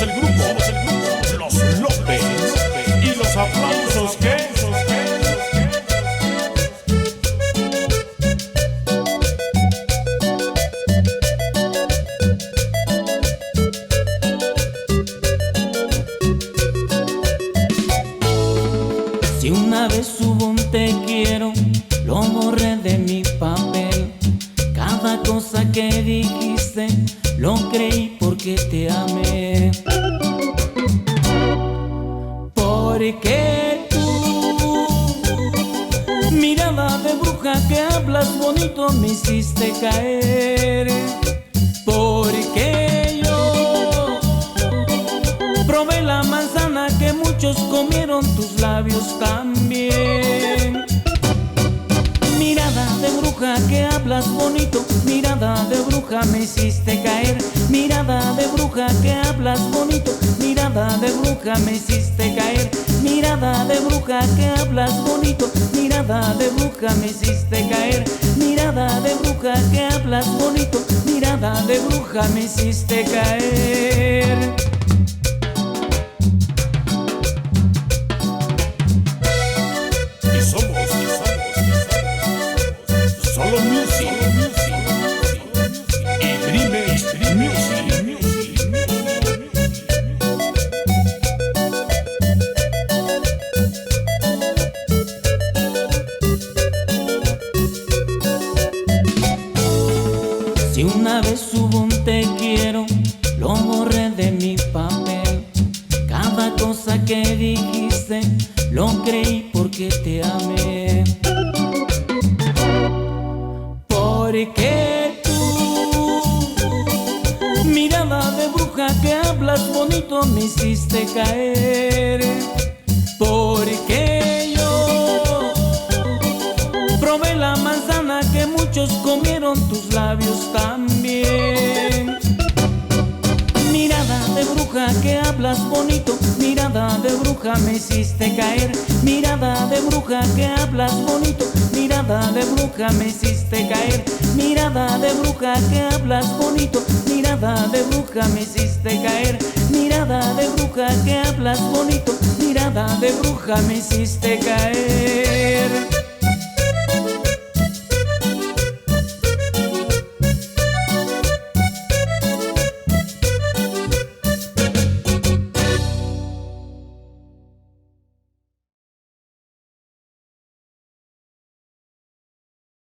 el grupo Los López y los aplausos que Si una vez hubo un te quiero, lo borré de mi papel. Cada cosa que dijiste, lo creí porque te amé. Porque tú, mirada de bruja que hablas bonito, me hiciste caer. Porque yo probé la manzana que muchos comieron, tus labios también. Mirada de bruja que hablas bonito, mirada de bruja me hiciste caer. Mirada de bruja que hablas bonito, mirada de bruja me hiciste caer. Mirada de bruja que hablas bonito, mirada de bruja me hiciste caer. Mirada de bruja que hablas bonito, mirada de bruja me hiciste caer. Solo Music y Remix Music. Si una vez hubo un te quiero, lo borré de mi papel. Cada cosa que dijiste, lo creí porque te amé. Porque tú, mirada de bruja que hablas bonito, me hiciste caer. Porque yo probé la manzana que muchos comieron, tus labios también. Mirada de bruja que hablas bonito, mirada de bruja me hiciste caer. Mirada de bruja que hablas bonito, mirada de bruja me hiciste caer. Mirada de bruja que hablas bonito, mirada de bruja me hiciste caer. Mirada de bruja que hablas bonito, mirada de bruja me hiciste caer.